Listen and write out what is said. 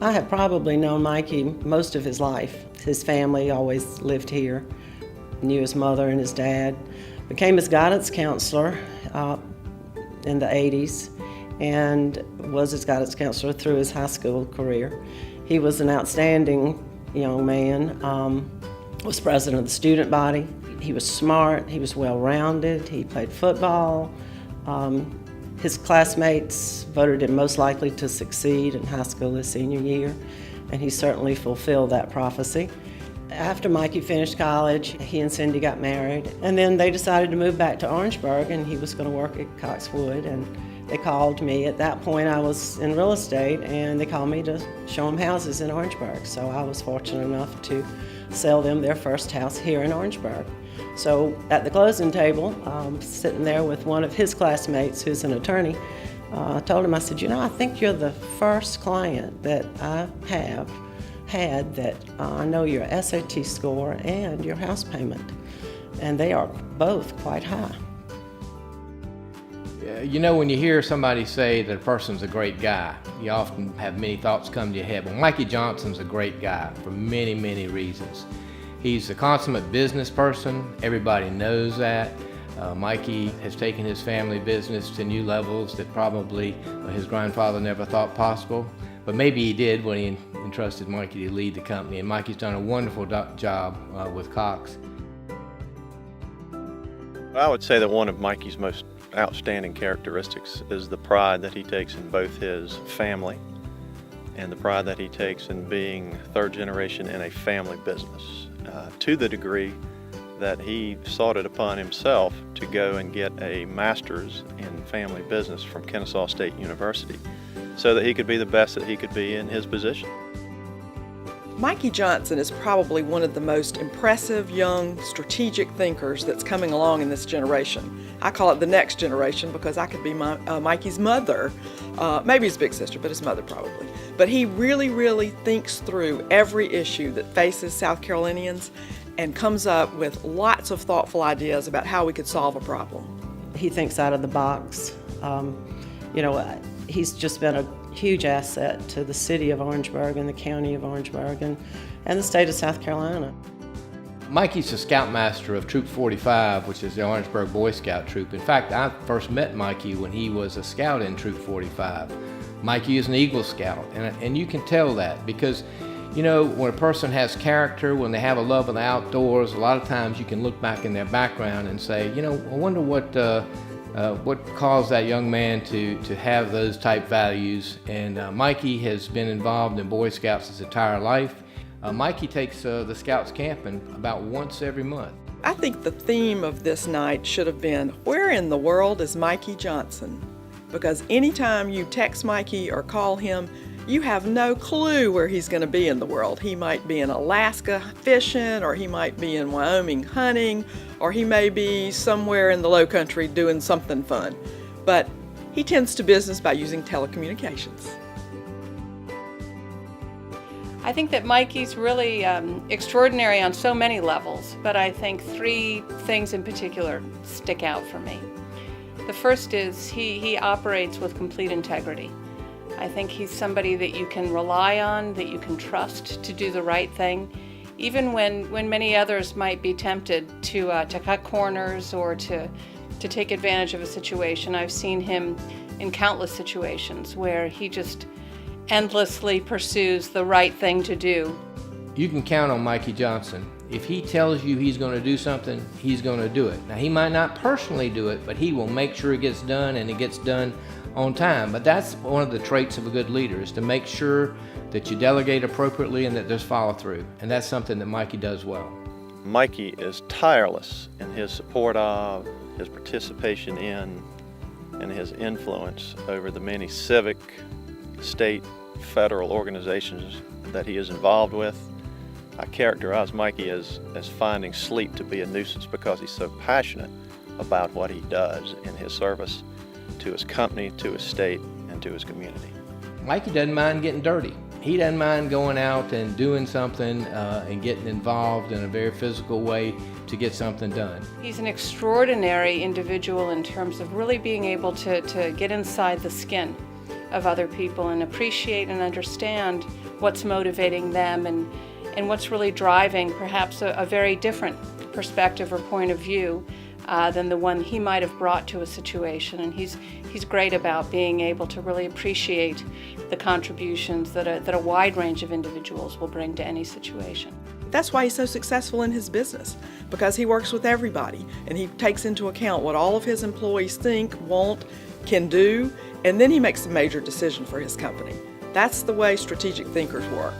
I have probably known Mikey most of his life. His family always lived here, knew his mother and his dad, became his guidance counselor in the 80s, and was his guidance counselor through his high school career. He was an outstanding young man, was president of the student body. He was smart, he was well-rounded, he played football. His classmates voted him most likely to succeed in high school his senior year, and he certainly fulfilled that prophecy. After Mikey finished college, he and Cindy got married, and then they decided to move back to Orangeburg, and he was going to work at Coxwood, and they called me. At that point, I was in real estate, and they called me to show them houses in Orangeburg, so I was fortunate enough to sell them their first house here in Orangeburg. So at the closing table, sitting there with one of his classmates who's an attorney, I told him, I said, you know, I think you're the first client that I have had that I know your SAT score and your house payment, and they are both quite high. You know, when you hear somebody say that a person's a great guy, you often have many thoughts come to your head. Well, Mikey Johnson's a great guy for many, many reasons. He's a consummate business person. Everybody knows that. Mikey has taken his family business to new levels that probably his grandfather never thought possible. But maybe he did when he entrusted Mikey to lead the company. And Mikey's done a wonderful job with Cox. I would say that one of Mikey's most outstanding characteristics is the pride that he takes in both his family and the pride that he takes in being third generation in a family business, to the degree that he sought it upon himself to go and get a master's in family business from Kennesaw State University so that he could be the best that he could be in his position. Mikee Johnson is probably one of the most impressive young strategic thinkers that's coming along in this generation. I call it the next generation because I could be Mikey's mother, maybe his big sister, but his mother probably. But he really, really thinks through every issue that faces South Carolinians and comes up with lots of thoughtful ideas about how we could solve a problem. He thinks out of the box. You know, he's just been a huge asset to the city of Orangeburg and the county of Orangeburg and the state of South Carolina. Mikey's the scoutmaster of Troop 45, which is the Orangeburg Boy Scout troop. In fact, I first met Mikey when he was a scout in Troop 45. Mikey is an Eagle Scout, and you can tell that because, you know, when a person has character, when they have a love of the outdoors, a lot of times you can look back in their background and say, you know, I wonder what caused that young man to have those type values. And Mikey has been involved in Boy Scouts his entire life. Mikey takes the Scouts camping about once every month. I think the theme of this night should have been, where in the world is Mikee Johnson? Because anytime you text Mikey or call him, you have no clue where he's going to be in the world. He might be in Alaska fishing, or he might be in Wyoming hunting, or he may be somewhere in the low country doing something fun. But he tends to business by using telecommunications. I think that Mikey's really extraordinary on so many levels, but I think three things in particular stick out for me. The first is he operates with complete integrity. I think he's somebody that you can rely on, that you can trust to do the right thing, even when many others might be tempted to cut corners or to take advantage of a situation. I've seen him in countless situations where he just endlessly pursues the right thing to do. You can count on Mikee Johnson. If he tells you he's going to do something, he's going to do it. Now, he might not personally do it, but he will make sure it gets done, and it gets done on time. But that's one of the traits of a good leader, is to make sure that you delegate appropriately and that there's follow-through. And that's something that Mikey does well. Mikey is tireless in his support of, his participation in, and his influence over the many civic, state, federal organizations that he is involved with. I characterize Mikey as finding sleep to be a nuisance because he's so passionate about what he does in his service to his company, to his state, and to his community. Mikey doesn't mind getting dirty. He doesn't mind going out and doing something and getting involved in a very physical way to get something done. He's an extraordinary individual in terms of really being able to get inside the skin of other people and appreciate and understand what's motivating them and what's really driving perhaps a very different perspective or point of view than the one he might have brought to a situation. And he's great about being able to really appreciate the contributions that a wide range of individuals will bring to any situation. That's why he's so successful in his business, because he works with everybody and he takes into account what all of his employees think, want, can do, and then he makes a major decision for his company. That's the way strategic thinkers work.